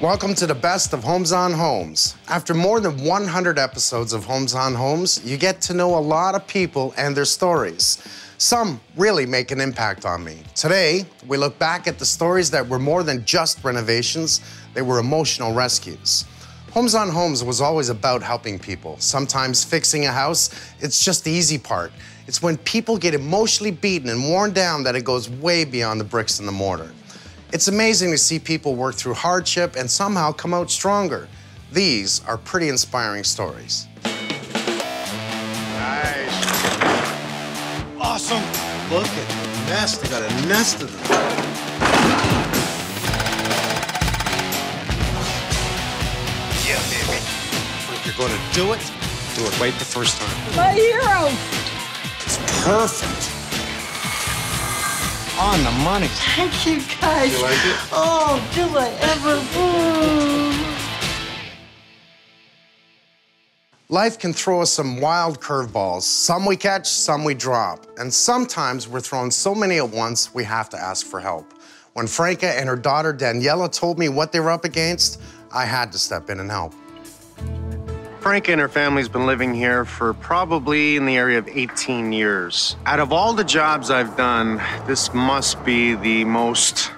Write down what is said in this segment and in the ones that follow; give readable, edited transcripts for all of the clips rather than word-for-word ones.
Welcome to the best of Homes on Homes. After more than 100 episodes of Homes on Homes, you get to know a lot of people and their stories. Some really make an impact on me. Today, we look back at the stories that were more than just renovations, they were emotional rescues. Homes on Homes was always about helping people. Sometimes fixing a house, it's just the easy part. It's when people get emotionally beaten and worn down that it goes way beyond the bricks and the mortar. It's amazing to see people work through hardship and somehow come out stronger. These are pretty inspiring stories. Nice. Awesome. Look at the nest. They got a nest of them. Yeah, baby. If you're going to do it right the first time. My hero. It's perfect. On the money. Thank you, guys. You like it? Oh, do I ever? Life can throw us some wild curveballs. Some we catch, some we drop. And sometimes we're thrown so many at once, we have to ask for help. When Franca and her daughter Daniela told me what they were up against, I had to step in and help. Franca and her family's been living here for probably in the area of 18 years. Out of all the jobs I've done, this must be the most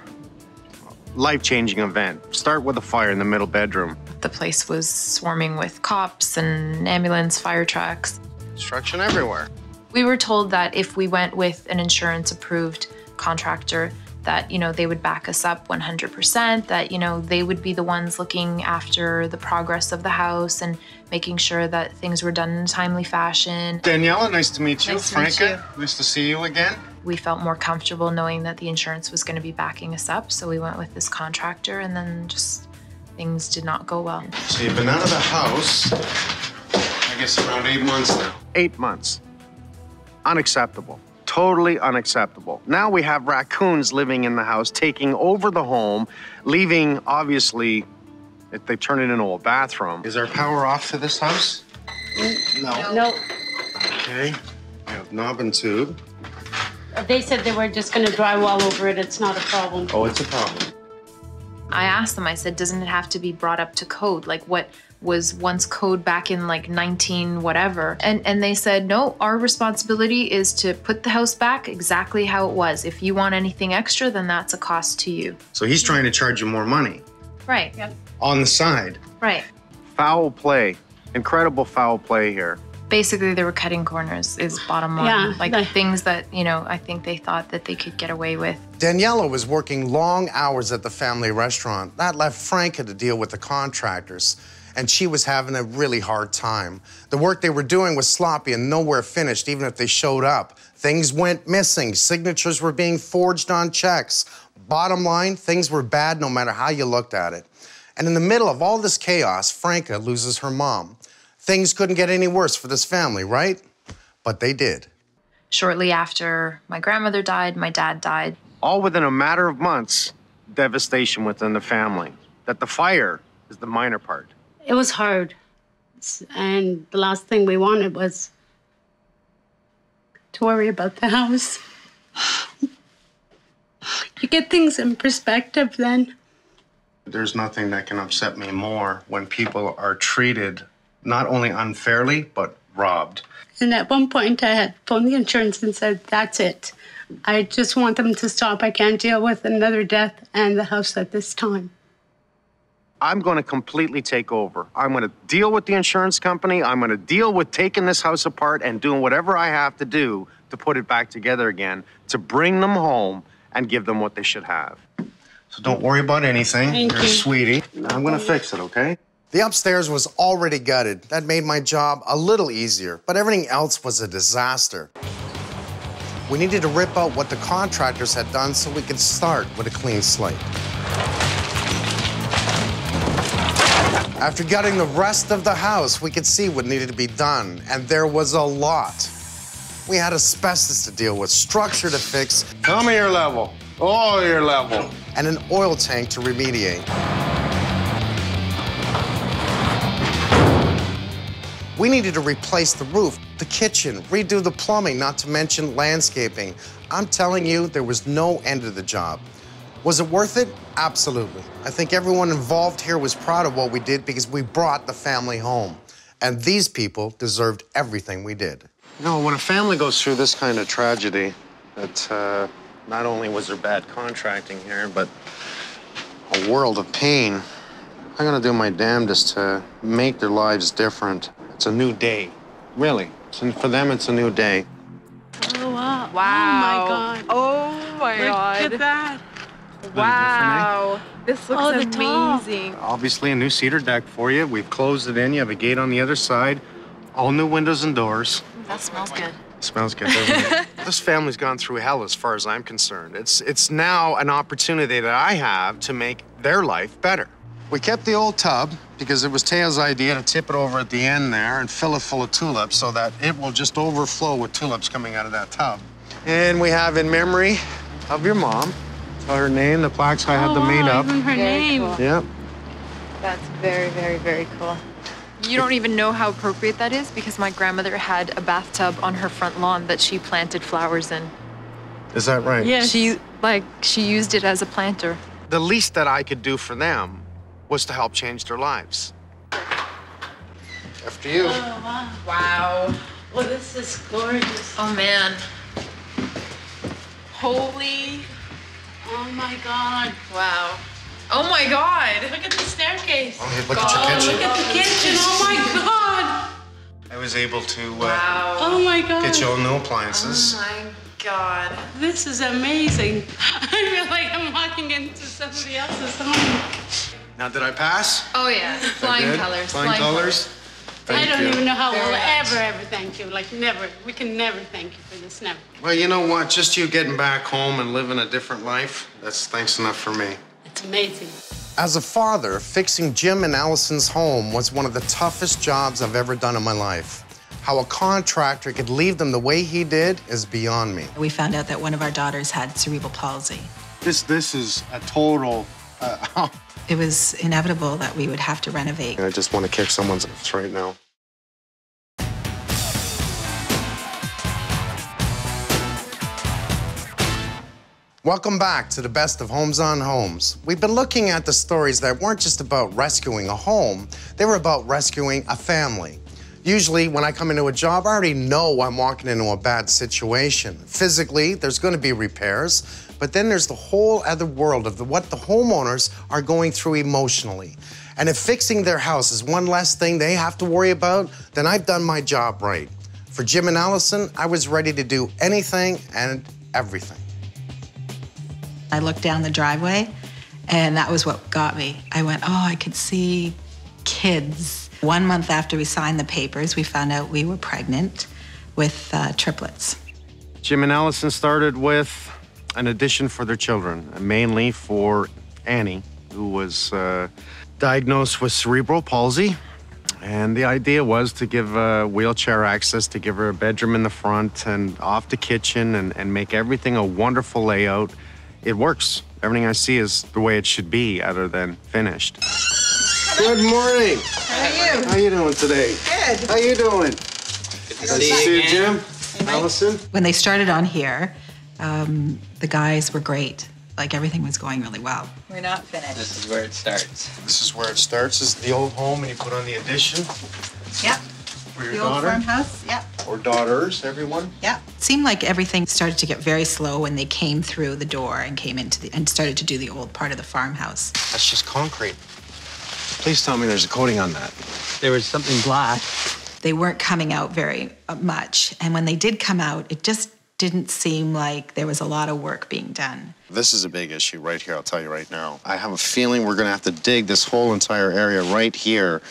life-changing event. Start with a fire in the middle bedroom. The place was swarming with cops and ambulance, fire trucks. Construction everywhere. We were told that if we went with an insurance-approved contractor, that, they would back us up 100%, that, they would be the ones looking after the progress of the house and making sure that things were done in a timely fashion. Daniela, nice to meet you. Nice to meet Franca, nice to see you again. We felt more comfortable knowing that the insurance was going to be backing us up, so we went with this contractor, and then just things did not go well. So you've been out of the house, I guess around 8 months now. 8 months. Unacceptable. Totally unacceptable. Now we have raccoons living in the house, taking over the home, leaving, obviously, they turn it into a bathroom. Is our power off to this house? No. No, Okay. We have knob and tube. they said they were just going to drywall over it. It's not a problem. Oh, it's a problem. I asked them, I said, doesn't it have to be brought up to code? Like what was once code back in like 19 whatever? And they said, no, our responsibility is to put the house back exactly how it was. If you want anything extra, then that's a cost to you. So he's trying to charge you more money. Right. Yep. On the side. Right. Foul play. Incredible foul play here. Basically, they were cutting corners is bottom line. Yeah, like things that, I think they thought that they could get away with. Daniela was working long hours at the family restaurant. That left Franca to deal with the contractors, and she was having a really hard time. The work they were doing was sloppy and nowhere finished, even if they showed up. Things went missing. Signatures were being forged on checks. Bottom line, things were bad no matter how you looked at it. And in the middle of all this chaos, Franca loses her mom. Things couldn't get any worse for this family, right? But they did. Shortly after my grandmother died, my dad died. All within a matter of months, devastation within the family. That the fire is the minor part. It was hard. And the last thing we wanted was to worry about the house. You get things in perspective then. There's nothing that can upset me more when people are treated not only unfairly, but robbed. And at one point, I had phoned the insurance and said, that's it. I just want them to stop. I can't deal with another death and the house at this time. I'm going to completely take over. I'm going to deal with the insurance company. I'm going to deal with taking this house apart and doing whatever I have to do to put it back together again, to bring them home and give them what they should have. So don't worry about anything. Thank You're you. a sweetie. I'm going to fix it, okay? The upstairs was already gutted. That made my job a little easier, but everything else was a disaster. We needed to rip out what the contractors had done so we could start with a clean slate. After gutting the rest of the house, we could see what needed to be done, and there was a lot. We had asbestos to deal with, structure to fix. Tell me your level. Oh, your level. And an oil tank to remediate. We needed to replace the roof, the kitchen, redo the plumbing, not to mention landscaping. I'm telling you, there was no end to the job. Was it worth it? Absolutely. I think everyone involved here was proud of what we did because we brought the family home. And these people deserved everything we did. You know, when a family goes through this kind of tragedy, that not only was there bad contracting here, but a world of pain, I'm gonna do my damnedest to make their lives different. It's a new day, really. For them, it's a new day. Oh, wow. Wow. Oh, my God. Look at that. Wow. This looks the top. amazing. Obviously, a new cedar deck for you. We've closed it in. You have a gate on the other side. All new windows and doors. That smells good. Smells good, doesn't it? This family's gone through hell as far as I'm concerned. It's now an opportunity that I have to make their life better. We kept the old tub because it was Teo's idea to tip it over at the end there and fill it full of tulips so that it will just overflow with tulips coming out of that tub. And we have in memory of your mom. Tell her name, the plaques, I had them made up. Even her name. Cool. Yep. That's very, very, very cool. You don't even know how appropriate that is because my grandmother had a bathtub on her front lawn that she planted flowers in. Is that right? Yes. She used it as a planter. The least that I could do for them was to help change their lives. After you. Oh, wow. Wow. Well, this is gorgeous. Oh, man. Holy. Oh, my God. Wow. Oh, my God. Look at the staircase. Oh, hey, look at your kitchen. Look at the kitchen. Oh, my God. I was able to Wow. Oh, my God. get you all new appliances. Oh, my God. This is amazing. I feel like I'm walking into somebody else's home. Now, did I pass? Oh, yeah. Flying Good? colors. Flying colors? I Thank don't you. even know how Very we'll nice. ever thank you. Like, never. We can never thank you for this, never. Well, you know what? Just you getting back home and living a different life, that's thanks enough for me. It's amazing. As a father, fixing Jim and Allison's home was one of the toughest jobs I've ever done in my life. How a contractor could leave them the way he did is beyond me. We found out that one of our daughters had cerebral palsy. This is a total... It was inevitable that we would have to renovate. I just want to kick someone's ass right now. Welcome back to the best of Homes on Homes. We've been looking at the stories that weren't just about rescuing a home, they were about rescuing a family. Usually, when I come into a job, I already know I'm walking into a bad situation. Physically, there's going to be repairs, but then there's the whole other world of what the homeowners are going through emotionally. And if fixing their house is one less thing they have to worry about, then I've done my job right. For Jim and Allison, I was ready to do anything and everything. I looked down the driveway, and that was what got me. I went, oh, I could see kids. 1 month after we signed the papers, we found out we were pregnant with triplets. Jim and Allison started with an addition for their children, mainly for Annie, who was diagnosed with cerebral palsy. And the idea was to give wheelchair access, to give her a bedroom in the front and off the kitchen and make everything a wonderful layout. It works. Everything I see is the way it should be, other than finished. Good morning. How are you? How you doing today? Good. How you doing? Good to Nice to see you, Jim. Allison. When they started on here, the guys were great. Like, everything was going really well. We're not finished. This is where it starts. This is where it starts. This is the old home, and you put on the addition Yep. for your The old daughter farmhouse. Yep. or daughters, everyone. Yeah. It seemed like everything started to get very slow when they came through the door and came into and started to do the old part of the farmhouse. That's just concrete. Please tell me there's a coating on that. There was something black. They weren't coming out very much, and when they did come out, it just didn't seem like there was a lot of work being done. This is a big issue right here, I'll tell you right now. I have a feeling we're gonna have to dig this whole entire area right here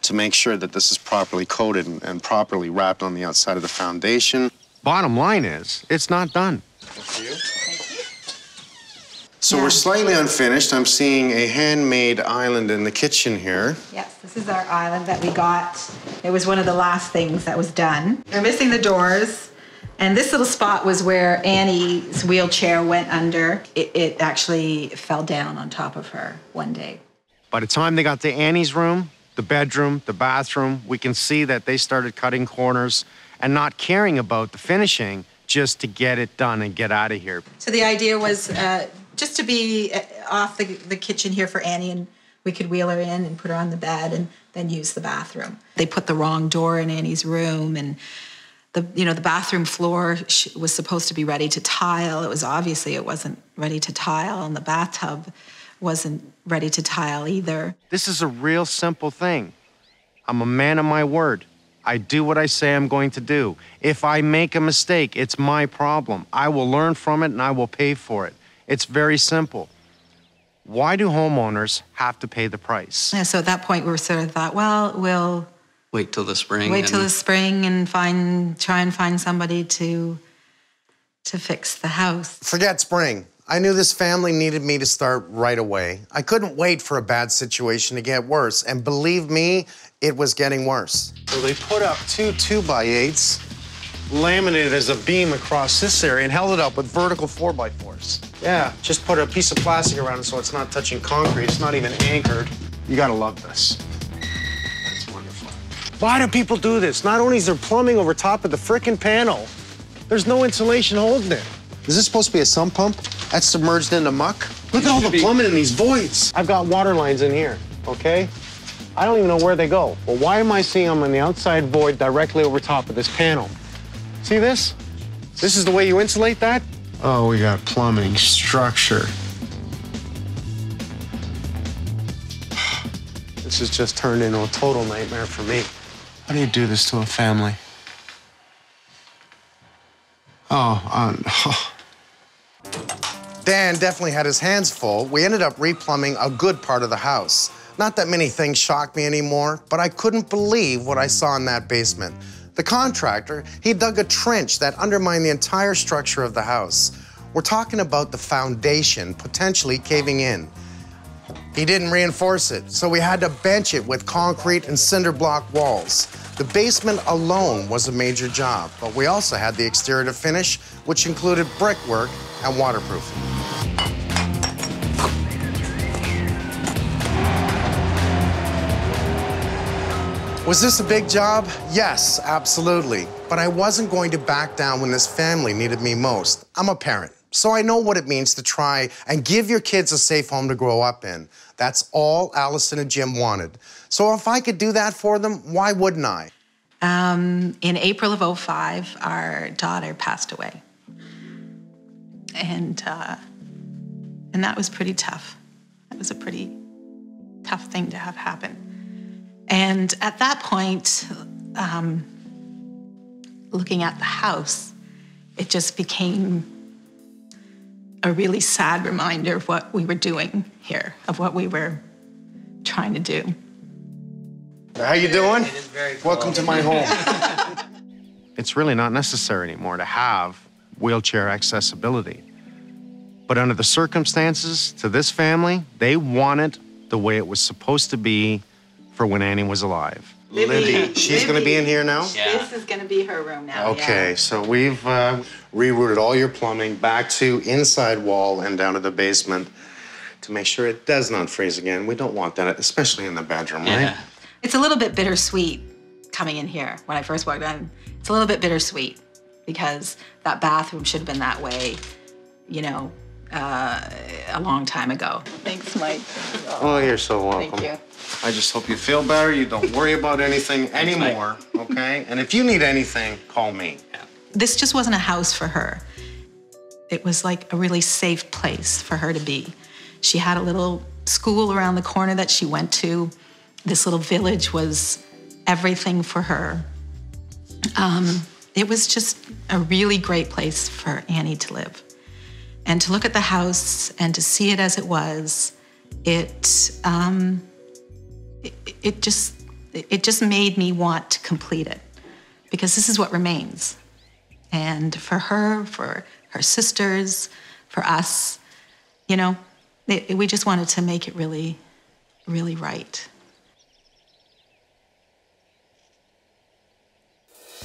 to make sure that this is properly coated and properly wrapped on the outside of the foundation. Bottom line is, it's not done. Thank you. So we're slightly unfinished. I'm seeing a handmade island in the kitchen here. Yes, this is our island that we got. It was one of the last things that was done. We're missing the doors, and this little spot was where Annie's wheelchair went under. It actually fell down on top of her one day. By the time they got to Annie's room, the bedroom, the bathroom, we can see that they started cutting corners and not caring about the finishing, just to get it done and get out of here. So the idea was just to be off the kitchen here for Annie, and we could wheel her in and put her on the bed and then use the bathroom. They put the wrong door in Annie's room, and the bathroom floor was supposed to be ready to tile. It wasn't ready to tile, and the bathtub wasn't ready to tile either. This is a real simple thing. I'm a man of my word. I do what I say I'm going to do. If I make a mistake, it's my problem. I will learn from it and I will pay for it. It's very simple. Why do homeowners have to pay the price? Yeah, so at that point, we sort of thought, well, we'll wait till the spring. And try and find somebody to fix the house. Forget spring. I knew this family needed me to start right away. I couldn't wait for a bad situation to get worse, and believe me, it was getting worse. So they put up 2 2x8s, laminated as a beam across this area, and held it up with vertical 4x4s. Yeah, just put a piece of plastic around it so it's not touching concrete. It's not even anchored. You gotta love this. That's wonderful. Why do people do this? Not only is there plumbing over top of the frickin' panel, there's no insulation holding it. Is this supposed to be a sump pump? That's submerged into muck? Look at all the plumbing in these voids. I've got water lines in here, okay? I don't even know where they go. Well, why am I seeing them in the outside void directly over top of this panel? See this? This is the way you insulate that? Oh, we got plumbing, structure. This has just turned into a total nightmare for me. How do you do this to a family? Dan definitely had his hands full. We ended up replumbing a good part of the house. Not that many things shock me anymore, but I couldn't believe what I saw in that basement. The contractor, he dug a trench that undermined the entire structure of the house. We're talking about the foundation potentially caving in. He didn't reinforce it, so we had to bench it with concrete and cinder block walls. The basement alone was a major job, but we also had the exterior to finish, which included brickwork and waterproofing. Was this a big job? Yes, absolutely. But I wasn't going to back down when this family needed me most. I'm a parent, so I know what it means to try and give your kids a safe home to grow up in. That's all Allison and Jim wanted. So if I could do that for them, why wouldn't I? In April of 2005, our daughter passed away. And that was pretty tough. That was a pretty tough thing to have happen. And at that point, looking at the house, it just became a really sad reminder of what we were doing here, of what we were trying to do. How you doing? Welcome to my home. It's really not necessary anymore to have wheelchair accessibility. But under the circumstances, to this family, they want it the way it was supposed to be for when Annie was alive. Libby, she's going to be in here now? Yeah. This is going to be her room now. Okay, so we've rerouted all your plumbing back to inside wall and down to the basement to make sure it does not freeze again. We don't want that, especially in the bedroom, right? It's a little bit bittersweet coming in here. When I first walked in, it's a little bit bittersweet because that bathroom should have been that way, you know, a long time ago. Thanks, Mike. Oh, you're so welcome. Thank you. I just hope you feel better. You don't worry about anything anymore, okay? And if you need anything, call me. This just wasn't a house for her. It was like a really safe place for her to be. She had a little school around the corner that she went to. This little village was everything for her. It was just a really great place for Annie to live. And to look at the house and to see it as it was, it just made me want to complete it because this is what remains. And for her sisters, for us, you know, we just wanted to make it really, really right.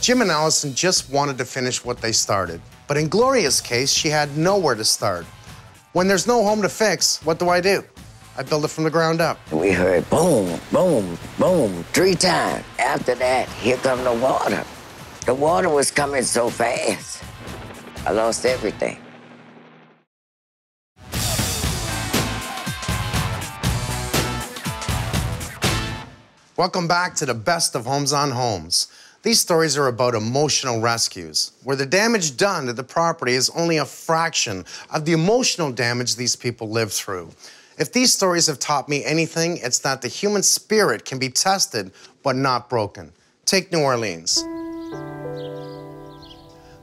Jim and Allison just wanted to finish what they started. But in Gloria's case, she had nowhere to start. When there's no home to fix, what do? I build it from the ground up. We heard boom, boom, boom 3 times. After that, here come the water. The water was coming so fast. I lost everything. Welcome back to the best of Homes on Homes. These stories are about emotional rescues, where the damage done to the property is only a fraction of the emotional damage these people live through. If these stories have taught me anything, it's that the human spirit can be tested but not broken. Take New Orleans.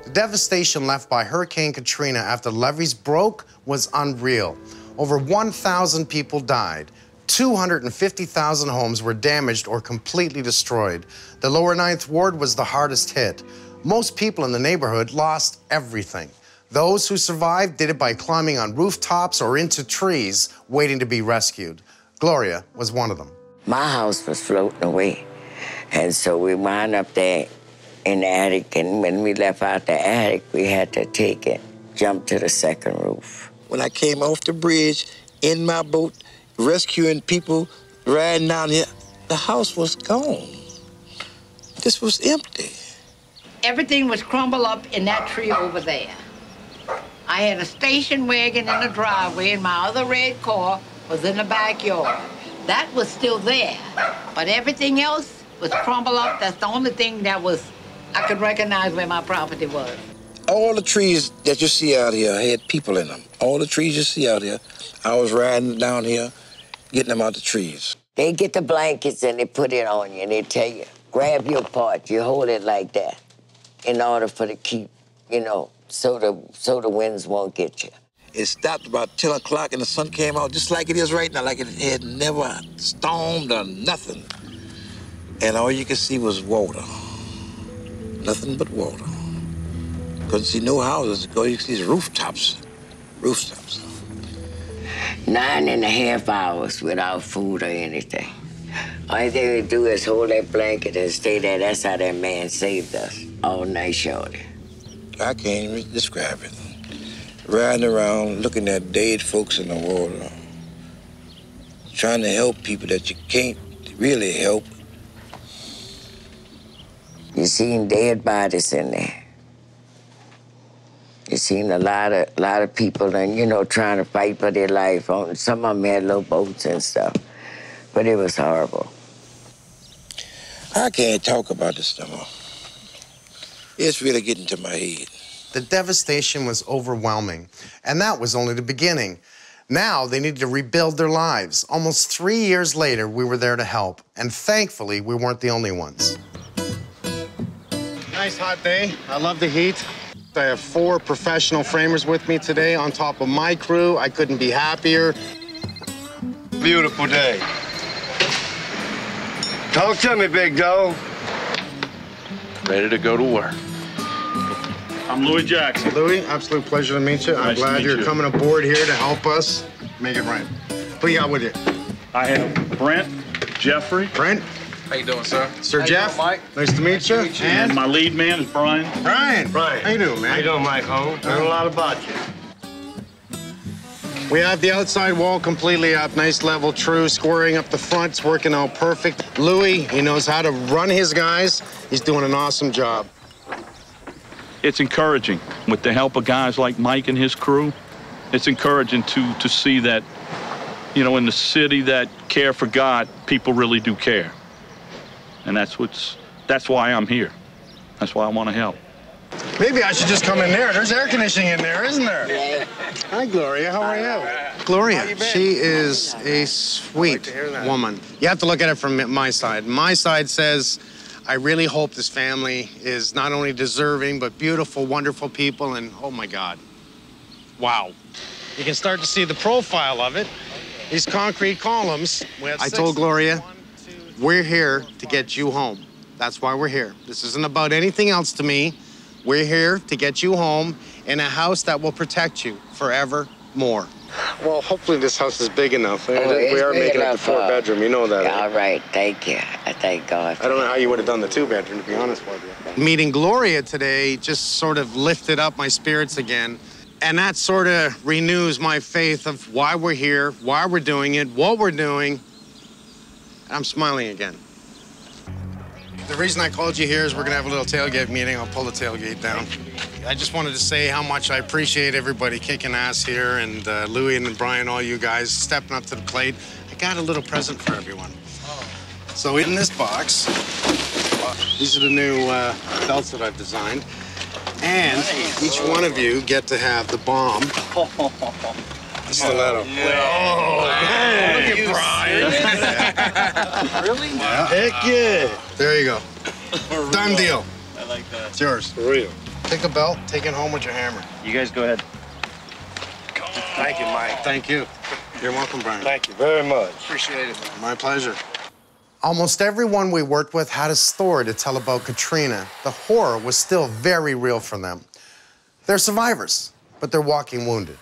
The devastation left by Hurricane Katrina after levees broke was unreal. Over 1,000 people died. 250,000 homes were damaged or completely destroyed. The lower 9th Ward was the hardest hit. Most people in the neighborhood lost everything. Those who survived did it by climbing on rooftops or into trees, waiting to be rescued. Gloria was one of them. My house was floating away, and so we wound up there in the attic, and when we left out the attic, we had to take it, jump to the second roof. When I came off the bridge in my boat, rescuing people, riding down here, the house was gone. This was empty. Everything was crumbled up in that tree over there. I had a station wagon in the driveway, and my other red car was in the backyard. That was still there, but everything else was crumbled up. That's the only thing that I could recognize where my property was. All the trees that you see out here had people in them. All the trees you see out here, I was riding down here, getting them out the trees. They get the blankets and they put it on you, and they tell you, grab your part, you hold it like that, in order for to keep, so the winds won't get you. It stopped about 10 o'clock and the sun came out just like it is right now, like it had never stormed or nothing. And all you could see was water. Nothing but water. Couldn't see no houses. All you could see is rooftops. Rooftops. 9.5 hours without food or anything. Only thing we do is hold that blanket and stay there. That's how that man saved us all night, shorty. I can't even describe it. Riding around, looking at dead folks in the water, trying to help people that you can't really help. You seen dead bodies in there. You seen a lot of people and, trying to fight for their life. Some of them had little boats and stuff, but it was horrible. I can't talk about this no more. It's really getting to my head. The devastation was overwhelming, and that was only the beginning. Now they needed to rebuild their lives. Almost 3 years later, we were there to help, and thankfully, we weren't the only ones. Nice hot day. I love the heat. I have 4 professional framers with me today on top of my crew. I couldn't be happier. Beautiful day. Talk to me, big dog. Ready to go to work. I'm Louis Jackson. Louis, absolute pleasure to meet you. I'm glad you're coming aboard here to help us make it right. Who you got with you? I have Brent, Jeffrey. Brent? How you doing, sir? Sir Jeff? Mike? Nice to meet you. And my lead man is Brian. Brian. Brian. How you doing, man? How you doing, Mike Holmes? Learned a lot about you. We have the outside wall completely up, nice level, true, squaring up the front. It's working out perfect. Louis, he knows how to run his guys. He's doing an awesome job. It's encouraging with the help of guys like Mike and his crew. It's encouraging to see that, in the city that care for God, people really do care. And that's why I'm here. That's why I want to help. Maybe I should just come in there. There's air conditioning in there, isn't there? Hi, Gloria. How are you? Gloria, she is a sweet woman. You have to look at it from my side. My side says, I really hope this family is not only deserving, but beautiful, wonderful people, and oh my God. Wow. You can start to see the profile of it. These concrete columns. I told Gloria, we're here to get you home. That's why we're here. This isn't about anything else to me. We're here to get you home in a house that will protect you forevermore. Well, hopefully this house is big enough. We are making it the 4-bedroom. You know that. All right, thank you. I thank God. I don't know how you would have done the 2-bedroom, to be honest with you. Meeting Gloria today just sort of lifted up my spirits again. And that sort of renews my faith of why we're here, why we're doing it, what we're doing. And I'm smiling again. The reason I called you here is we're going to have a little tailgate meeting. I'll pull the tailgate down. I just wanted to say how much I appreciate everybody kicking ass here, and Louis and Brian, all you guys stepping up to the plate. I got a little present for everyone. So in this box, these are the new belts that I've designed. And each one of you get to have the bomb. Stiletto. Oh, man. Look at Brian. Really? Yeah. Heck yeah. There you go. Done deal. I like that. It's yours. For real. Take a belt, take it home with your hammer. You guys go ahead. Thank you, Mike. Thank you. You're welcome, Brian. Thank you very much. Appreciate it. My pleasure. Almost everyone we worked with had a story to tell about Katrina. The horror was still very real for them. They're survivors, but they're walking wounded.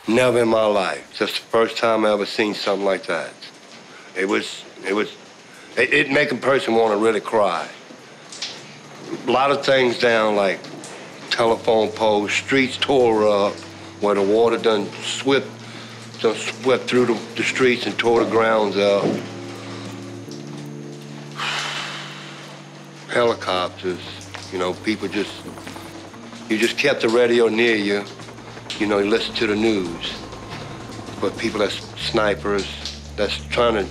Never in my life. Just the first time I ever seen something like that. It make a person want to really cry. A lot of things down, like telephone poles, streets tore up, where the water done swept through the streets and tore the grounds up. Helicopters, you know, people you just kept the radio near you. You know, you listen to the news. But people that's snipers, that's trying to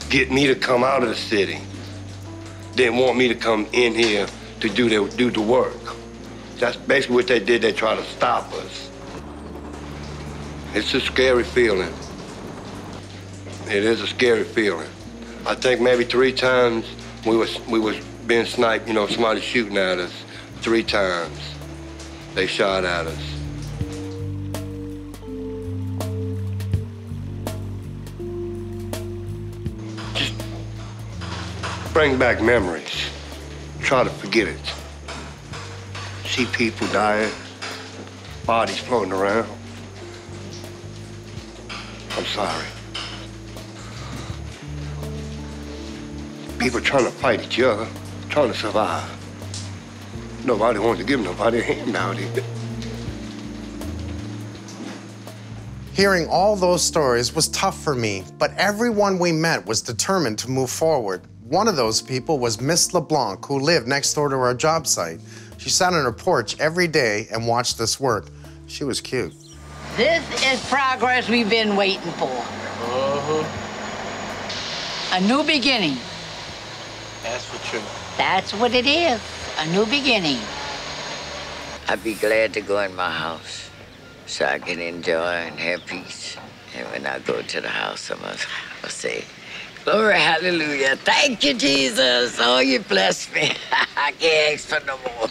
get me to come out of the city, didn't want me to come in here to do the work. That's basically what they did. They tried to stop us. It's a scary feeling. It is a scary feeling. I think maybe 3 times we was being sniped, you know, somebody shooting at us. 3 times they shot at us. Just bring back memories. Try to forget it. See people dying, bodies floating around. I'm sorry. People trying to fight each other, trying to survive. Nobody wants to give nobody a hand nowadays. Hearing all those stories was tough for me, but everyone we met was determined to move forward. One of those people was Miss LeBlanc, who lived next door to our job site. She sat on her porch every day and watched us work. She was cute. This is progress we've been waiting for. A new beginning. That's for sure. That's what it is, a new beginning. I'd be glad to go in my house so I can enjoy and have peace. And when I go to the house, I must say, glory, hallelujah. Thank you, Jesus. Oh, you blessed me. I can't ask for no more.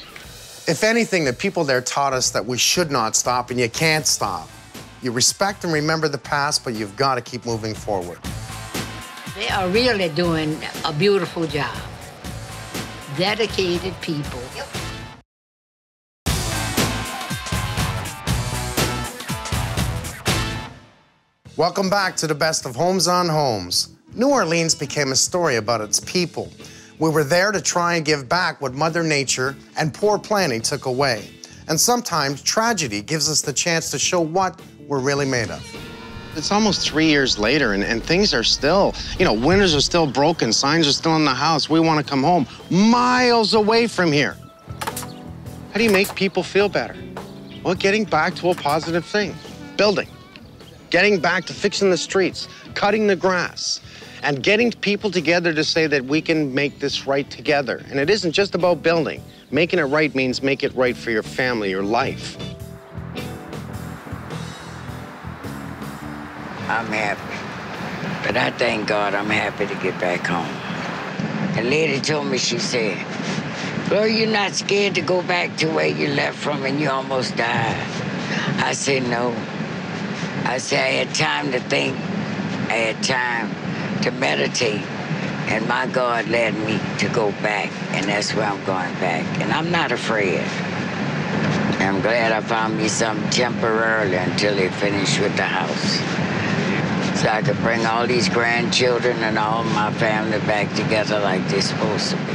If anything, the people there taught us that we should not stop, and you can't stop. You respect and remember the past, but you've got to keep moving forward. They are really doing a beautiful job. Dedicated people. Welcome back to the best of Homes on Homes. New Orleans became a story about its people. We were there to try and give back what Mother Nature and poor planning took away. And sometimes tragedy gives us the chance to show what we're really made of. It's almost 3 years later, and things are still, you know, windows are still broken, signs are still in the house. We want to come home miles away from here. How do you make people feel better? Well, getting back to a positive thing, building. Getting back to fixing the streets, cutting the grass, and getting people together to say that we can make this right together. And it isn't just about building. Making it right means make it right for your family, your life. I'm happy. But I thank God I'm happy to get back home. A lady told me, she said, Gloria, you're not scared to go back to where you left from and you almost died. I said, no. I said, I had time to think. I had time to meditate. And my God led me to go back. And that's where I'm going back. And I'm not afraid. I'm glad I found me something temporarily until they finish with the house. So I could bring all these grandchildren and all my family back together like they're supposed to be.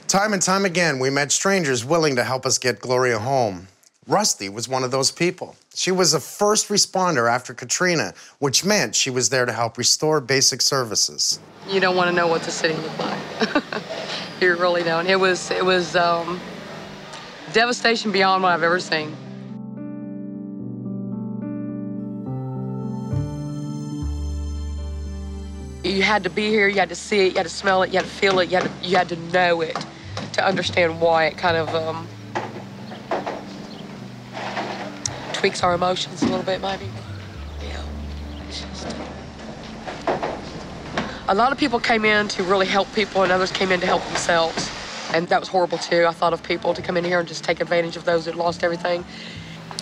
Time and time again, we met strangers willing to help us get Gloria home. Rusty was one of those people. She was a first responder after Katrina, which meant she was there to help restore basic services. You don't want to know what the city looked like. You really don't. It was devastation beyond what I've ever seen. You had to be here, you had to see it, you had to smell it, you had to feel it, you had to know it to understand why it kind of tweaks our emotions a little bit, maybe. Yeah. It's just, a lot of people came in to really help people, and others came in to help themselves. And that was horrible, too. I thought of people to come in here and just take advantage of those that lost everything.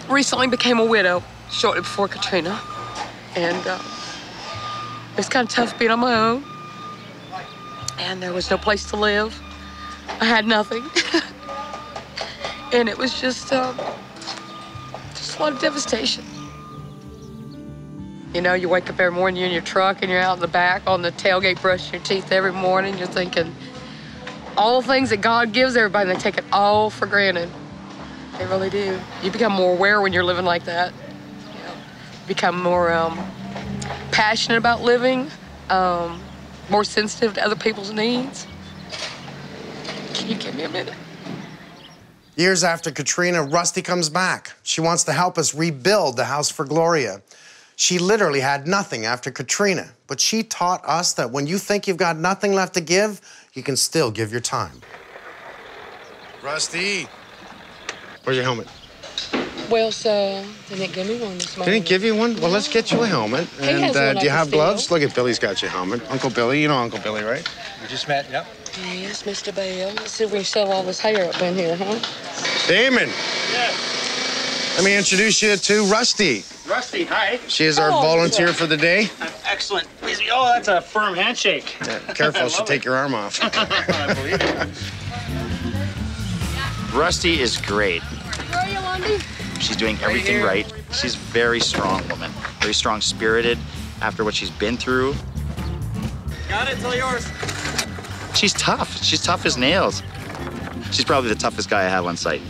Recently became a widow shortly before Katrina. And it was kind of tough being on my own. And there was no place to live. I had nothing. And it was just a lot of devastation. You know, you wake up every morning, you're in your truck, and you're out in the back on the tailgate brushing your teeth every morning. You're thinking all the things that God gives everybody, they take it all for granted. They really do. You become more aware when you're living like that. You know, you become more passionate about living, more sensitive to other people's needs. Can you give me a minute? Years after Katrina, Rusty comes back. She wants to help us rebuild the house for Gloria. She literally had nothing after Katrina, but she taught us that when you think you've got nothing left to give, you can still give your time. Rusty, where's your helmet? Well, so they didn't give me one this morning. Didn't give you one? Well, let's get you a helmet. He has And one do you I have can gloves? steal. Look at Billy's got your helmet. Uncle Billy, you know Uncle Billy, right? We just met, yep. Yes, Mr. Bell. Let's see if we can shove all this hair up in here, huh? Damon, Yes. let me introduce you to Rusty. Rusty, hi. She is our volunteer for the day. Excellent. Oh, that's a firm handshake. Yeah, careful, she'll take your arm off. I believe it. Rusty is great. Where are you, Lundy? She's doing everything right. She's a very strong woman, very strong-spirited after what she's been through. Got it, it's all yours. She's tough. She's tough as nails. She's probably the toughest guy I have on site.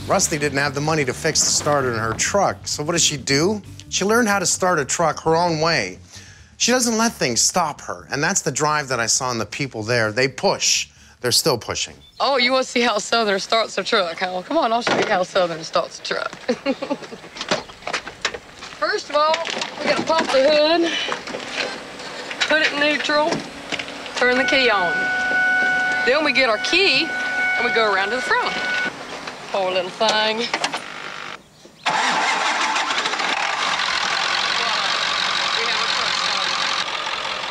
Rusty didn't have the money to fix the starter in her truck, so what does she do? She learned how to start a truck her own way. She doesn't let things stop her, and that's the drive that I saw in the people there. They push. They're still pushing. Oh, you want to see how a Southerner starts a truck, huh? Come on, I'll show you how a Southerner starts a truck. First of all, we gotta pop the hood, put it in neutral, turn the key on. Then we get our key, and we go around to the front. Poor little thing.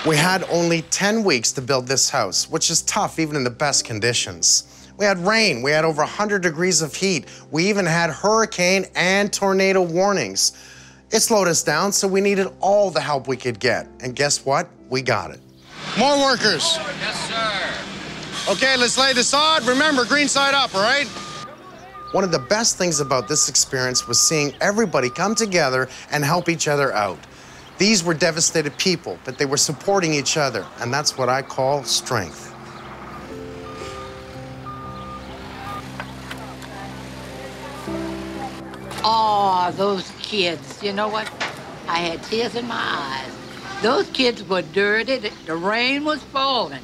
We had only 10 weeks to build this house, which is tough even in the best conditions. We had rain, we had over 100 degrees of heat. We even had hurricane and tornado warnings. It slowed us down, so we needed all the help we could get. And guess what? We got it. More workers. Yes, sir. Okay, let's lay the sod. Remember, green side up, all right? One of the best things about this experience was seeing everybody come together and help each other out. These were devastated people, but they were supporting each other, and that's what I call strength. Oh, those kids, you know what? I had tears in my eyes. Those kids were dirty, the rain was falling,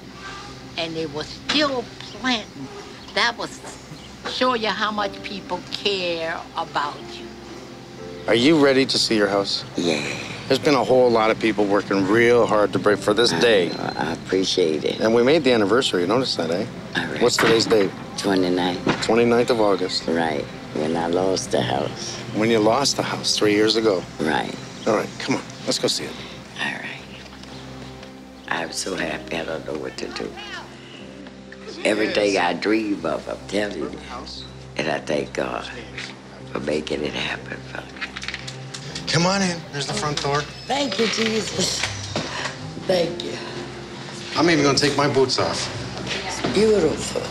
and they were still planting. That was show you how much people care about you. Are you ready to see your house? Yeah. There's been a whole lot of people working real hard to break for this day. I appreciate it. And we made the anniversary, you notice that, eh? All right. What's today's date? 29th. 29th of August. Right. When I lost the house. When you lost the house 3 years ago. Right. All right, come on, let's go see it. All right. I'm so happy I don't know what to do. Everything I dream of, I'm telling you. And I thank God for making it happen for me. Come on in, there's the front door. Thank you, Jesus. Thank you. I'm even gonna take my boots off. It's beautiful.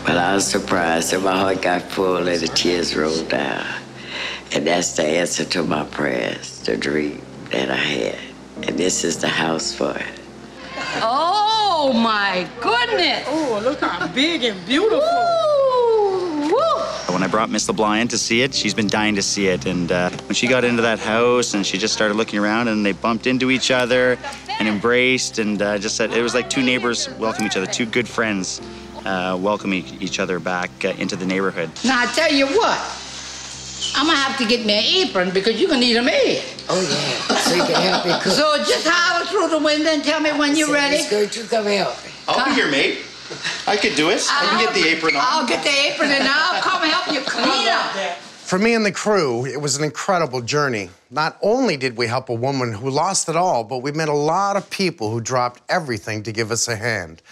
But I was surprised that my heart got full and the tears rolled down. And that's the answer to my prayers, the dream that I had. And this is the house for it. Oh, my goodness. Oh, look how big and beautiful. When I brought Miss LeBlanc in to see it, she's been dying to see it. And when she got into that house and she just started looking around and they bumped into each other and embraced and just said, it was like two neighbors welcome each other, two good friends welcoming each other back into the neighborhood. Now, I tell you what, I'm gonna have to get me an apron because you're gonna need a maid. Oh, yeah. So you can help me cook. So just holler through the window and tell me when you're ready. It's good to come help me. I'll be your maid. I could do it. I can get the apron on. I'll get the apron and I'll come help you clean up. For me and the crew, it was an incredible journey. Not only did we help a woman who lost it all, but we met a lot of people who dropped everything to give us a hand.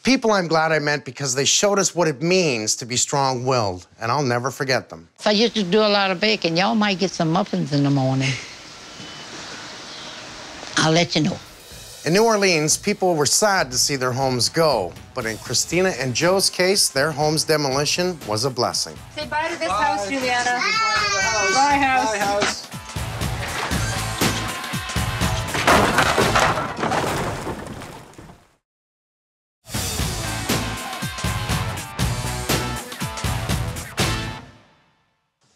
People I'm glad I met because they showed us what it means to be strong-willed, and I'll never forget them. So I used to do a lot of baking. Y'all might get some muffins in the morning. I'll let you know. In New Orleans, people were sad to see their homes go, but in Christina and Joe's case, their home's demolition was a blessing. Say bye to this house, Juliana. Bye, house. Bye, house.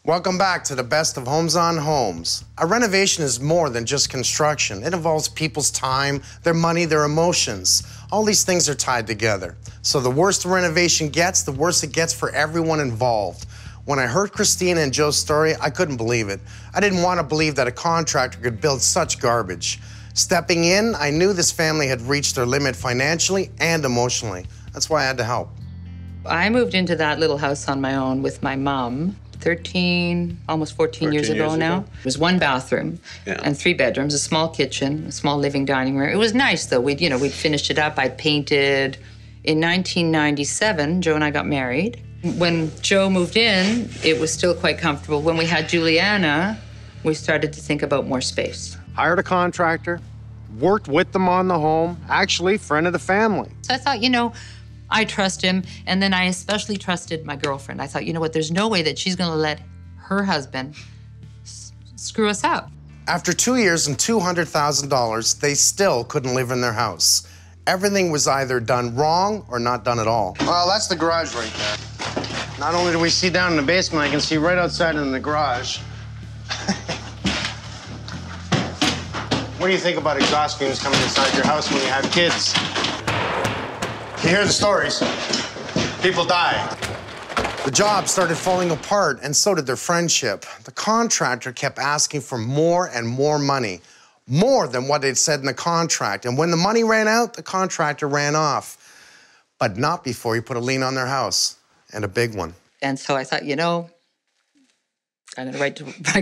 Welcome back to the best of Homes on Homes. A renovation is more than just construction. It involves people's time, their money, their emotions. All these things are tied together. So the worse the renovation gets, the worse it gets for everyone involved. When I heard Christina and Joe's story, I couldn't believe it. I didn't want to believe that a contractor could build such garbage. Stepping in, I knew this family had reached their limit financially and emotionally. That's why I had to help. I moved into that little house on my own with my mom 13, almost 14 years ago now. It was 1 bathroom and 3 bedrooms, a small kitchen, a small living dining room. It was nice though. We'd finished it up. I'd painted. In 1997, Joe and I got married. When Joe moved in, it was still quite comfortable. When we had Juliana, we started to think about more space. Hired a contractor, worked with them on the home, actually friend of the family. So I thought, I trust him, and then I especially trusted my girlfriend. I thought, you know what, there's no way that she's gonna let her husband screw us up. After 2 years and $200,000, they still couldn't live in their house. Everything was either done wrong or not done at all. Well, that's the garage right there. Not only do we see down in the basement, I can see right outside in the garage. What do you think about exhaust fumes coming inside your house when you have kids? You hear the stories. People die. The job started falling apart, and so did their friendship. The contractor kept asking for more and more money, more than what they'd said in the contract. And when the money ran out, the contractor ran off. But not before he put a lien on their house, and a big one. And so I thought, I'm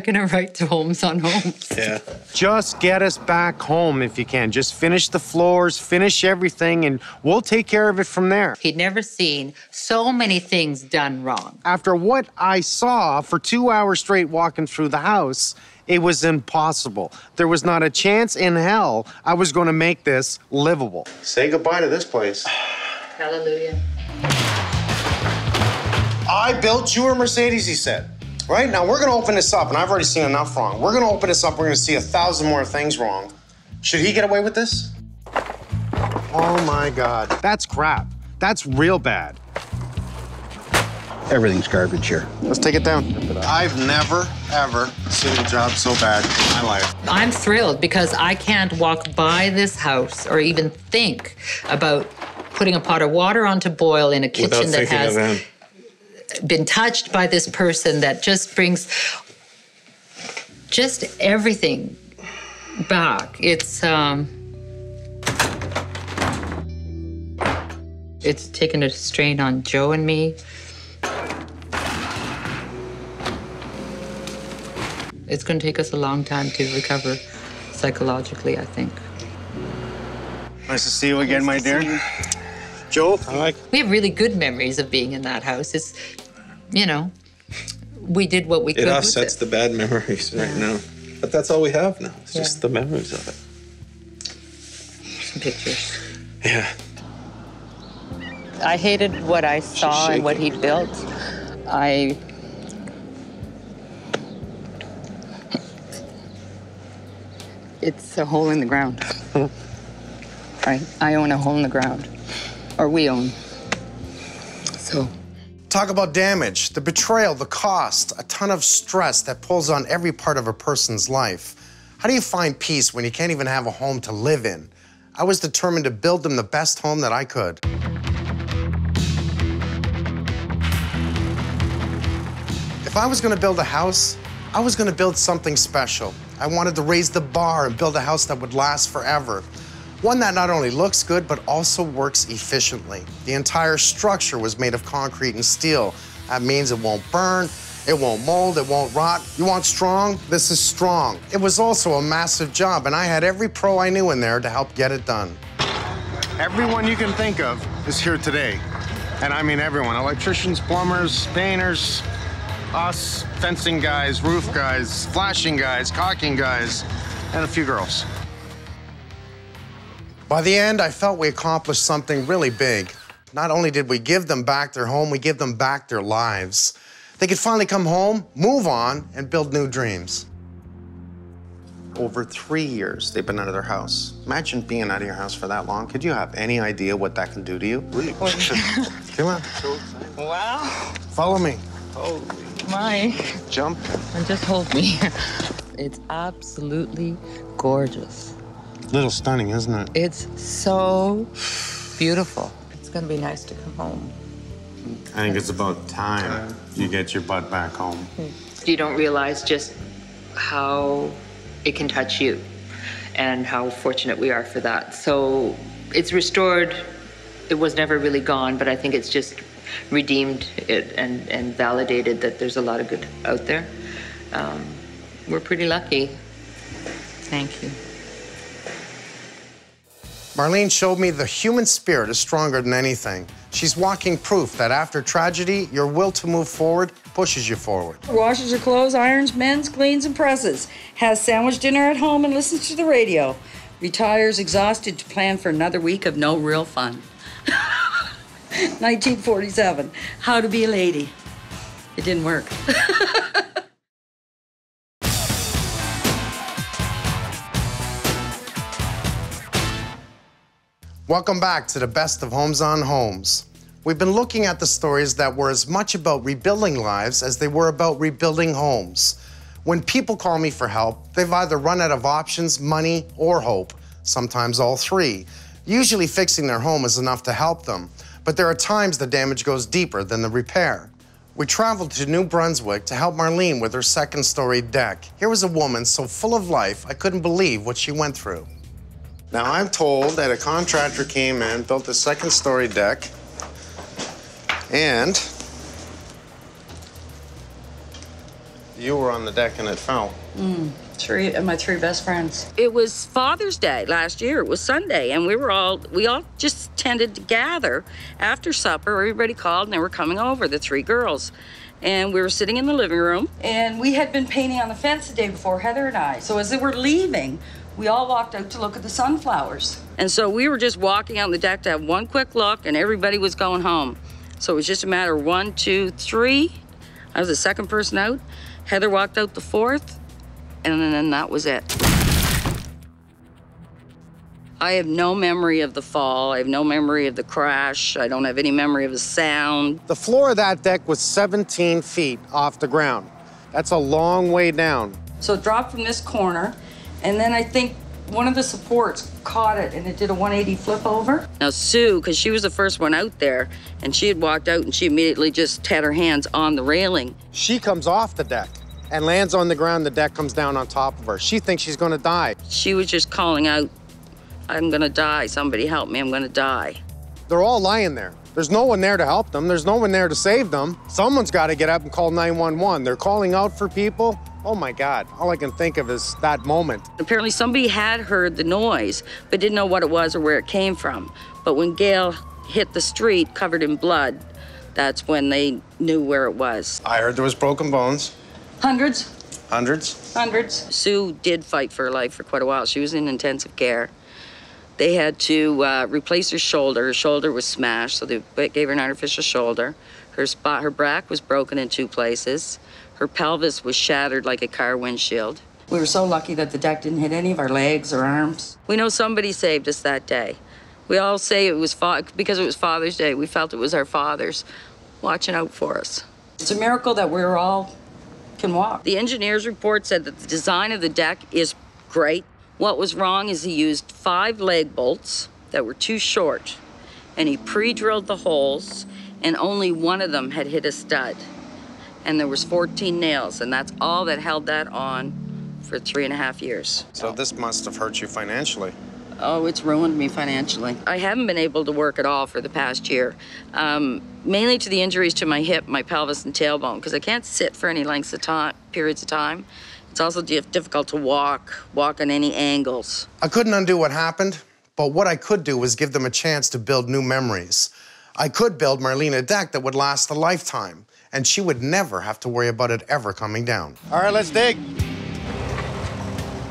gonna write to Homes on Homes. Yeah. Just get us back home if you can. Just finish the floors, finish everything, and we'll take care of it from there. He'd never seen so many things done wrong. After what I saw for 2 hours straight walking through the house, it was impossible. There was not a chance in hell I was going to make this livable. Say goodbye to this place. Hallelujah. I built you a Mercedes, he said. Right, now we're gonna open this up, and I've already seen enough wrong. We're gonna open this up, we're gonna see 1,000 more things wrong. Should he get away with this? Oh my God, that's crap. That's real bad. Everything's garbage here. Let's take it down. I've never, ever seen a job so bad in my life. I'm thrilled because I can't walk by this house or even think about putting a pot of water on to boil in a kitchen that has been touched by this person that just brings just everything back. It's taken a strain on Joe and me. It's going to take us a long time to recover psychologically, I think. Nice to see you again, my dear. Joe? We have really good memories of being in that house. It's, we did what we could. It offsets the bad memories right now. But that's all we have now. It's just the memories of it. Some pictures. Yeah. I hated what I saw and what he built. It's a hole in the ground. Right? I own a hole in the ground. Or we own. So. Talk about damage, the betrayal, the cost, a ton of stress that pulls on every part of a person's life. How do you find peace when you can't even have a home to live in? I was determined to build them the best home that I could. If I was gonna build a house, I was gonna build something special. I wanted to raise the bar and build a house that would last forever. One that not only looks good, but also works efficiently. The entire structure was made of concrete and steel. That means it won't burn, it won't mold, it won't rot. You want strong? This is strong. It was also a massive job, and I had every pro I knew in there to help get it done. Everyone you can think of is here today. And I mean everyone, electricians, plumbers, painters, us, fencing guys, roof guys, flashing guys, caulking guys, and a few girls. By the end, I felt we accomplished something really big. Not only did we give them back their home, we gave them back their lives. They could finally come home, move on, and build new dreams. Over 3 years, they've been out of their house. Imagine being out of your house for that long. Could you have any idea what that can do to you? Come on. Wow. Follow me. Holy Mike. Jump. And just hold me. It's absolutely gorgeous. A little stunning, isn't it? It's so beautiful. It's gonna be nice to come home. I think it's about time you get your butt back home. You don't realize just how it can touch you and how fortunate we are for that. So it's restored. It was never really gone, but I think it's just redeemed it and validated that there's a lot of good out there. We're pretty lucky. Thank you. Marlene showed me the human spirit is stronger than anything. She's walking proof that after tragedy, your will to move forward pushes you forward. Washes her clothes, irons, mends, cleans, and presses. Has sandwich dinner at home and listens to the radio. Retires exhausted to plan for another week of no real fun. 1947, How to Be a Lady. It didn't work. Welcome back to the best of Homes on Homes. We've been looking at the stories that were as much about rebuilding lives as they were about rebuilding homes. When people call me for help, they've either run out of options, money, or hope, sometimes all three. Usually fixing their home is enough to help them, but there are times the damage goes deeper than the repair. We traveled to New Brunswick to help Marlene with her second-story deck. Here was a woman so full of life, I couldn't believe what she went through. Now, I'm told that a contractor came in, built a second-story deck, and you were on the deck and it fell. Three of my three best friends. It was Father's Day last year. It was Sunday, and we all just tended to gather after supper. Everybody called, and they were coming over, the three girls. And we were sitting in the living room. And we had been painting on the fence the day before, Heather and I. So as they were leaving, we all walked out to look at the sunflowers. And so we were just walking out on the deck to have one quick look, and everybody was going home. So it was just a matter of 1, 2, 3. I was the second person out. Heather walked out the fourth, and then that was it. I have no memory of the fall. I have no memory of the crash. I don't have any memory of the sound. The floor of that deck was 17 feet off the ground. That's a long way down. So it dropped from this corner, and then I think one of the supports caught it, and it did a 180 flip over. Now, Sue, because she was the first one out there, and she had walked out, and she immediately just had her hands on the railing. She comes off the deck and lands on the ground. The deck comes down on top of her. She thinks she's gonna die. She was just calling out, "I'm gonna die, somebody help me, I'm gonna die." They're all lying there. There's no one there to help them. There's no one there to save them. Someone's gotta get up and call 911. They're calling out for people. Oh my God, all I can think of is that moment. Apparently somebody had heard the noise, but didn't know what it was or where it came from. But when Gail hit the street covered in blood, that's when they knew where it was. I heard there was broken bones. Hundreds. Hundreds? Hundreds. Sue did fight for her life for quite a while. She was in intensive care. They had to replace her shoulder. Her shoulder was smashed, so they gave her an artificial shoulder. Her back was broken in 2 places. Her pelvis was shattered like a car windshield. We were so lucky that the deck didn't hit any of our legs or arms. We know somebody saved us that day. We all say it was because it was Father's Day. We felt it was our fathers watching out for us. It's a miracle that we're all can walk. The engineer's report said that the design of the deck is great. What was wrong is he used 5 leg bolts that were too short, and he pre-drilled the holes, and only one of them had hit a stud. and there was 14 nails, and that's all that held that on for 3.5 years. So this must have hurt you financially. Oh, it's ruined me financially. I haven't been able to work at all for the past year, mainly to the injuries to my hip, my pelvis, and tailbone, because I can't sit for any lengths of time, periods of time. It's also difficult to walk on any angles. I couldn't undo what happened, but what I could do was give them a chance to build new memories. I could build Marlene a deck that would last a lifetime, and she would never have to worry about it ever coming down. All right, let's dig.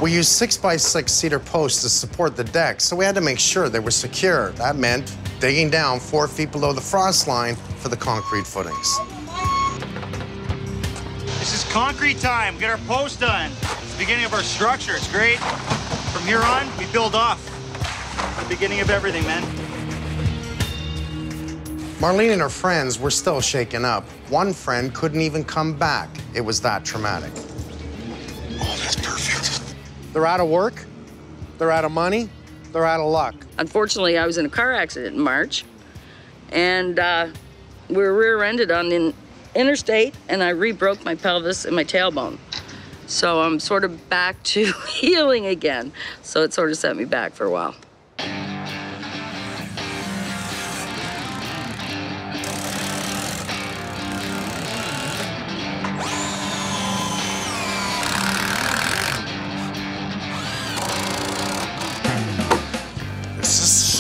We used 6x6 cedar posts to support the deck, so we had to make sure they were secure. That meant digging down 4 feet below the frost line for the concrete footings. This is concrete time. Get our post done. It's the beginning of our structure. It's great. From here on, we build off. The beginning of everything, man. Marlene and her friends were still shaken up. One friend couldn't even come back. It was that traumatic. Oh, that's perfect. They're out of work, they're out of money, they're out of luck. Unfortunately, I was in a car accident in March, and we were rear-ended on the interstate, and I re-broke my pelvis and my tailbone. So I'm sort of back to healing again. So it sort of set me back for a while.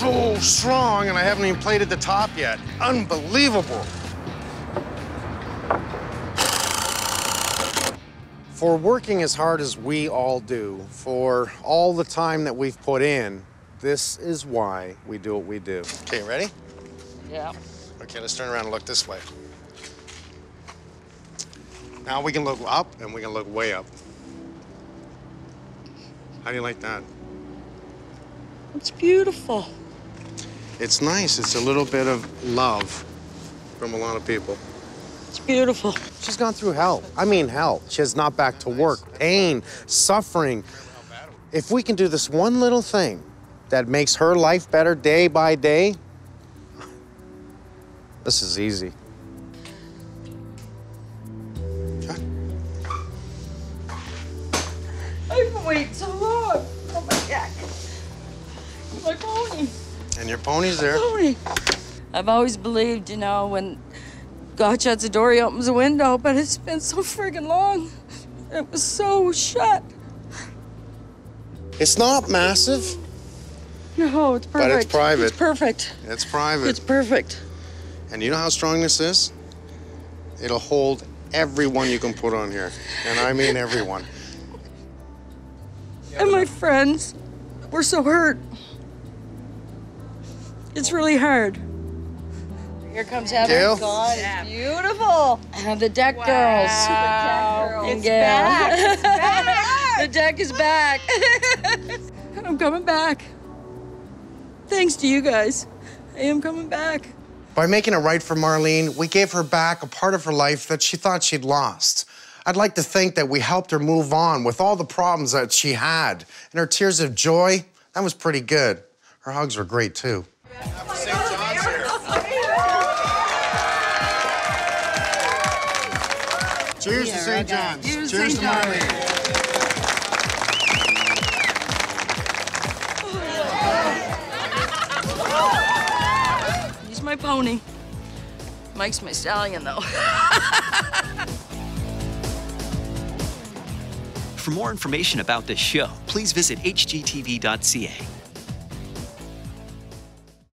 So strong, and I haven't even plated the top yet. Unbelievable. For working as hard as we all do, for all the time that we've put in, this is why we do what we do. Okay, ready? Yeah. Okay, let's turn around and look this way. Now we can look up, and we can look way up. How do you like that? It's beautiful. It's nice. It's a little bit of love from a lot of people. It's beautiful. She's gone through hell. I mean hell. She's not back to work. Pain, suffering. If we can do this one little thing that makes her life better day by day, this is easy. I've been waiting so long. Oh my God. My pony. And your pony's there. Pony. I've always believed, you know, when God shuts a door, he opens a window, but it's been so friggin' long. It was so shut. It's not massive. No, it's perfect. But it's private. It's perfect. It's private. It's perfect. And you know how strong this is? It'll hold everyone you can put on here. And I mean everyone. And my friends were so hurt. It's really hard. Here comes Heather. Gail? God, it's beautiful. And the deck girls. Wow. And It's Gail. back. It's back. The deck is back. I'm coming back. Thanks to you guys. I am coming back. By making it right for Marlene, we gave her back a part of her life that she thought she'd lost. I'd like to think that we helped her move on with all the problems that she had. And her tears of joy, that was pretty good. Her hugs were great, too. St. John's here. Cheers to St. John's. Cheers to Marlene. He's my pony. Mike's my stallion, though. For more information about this show, please visit hgtv.ca.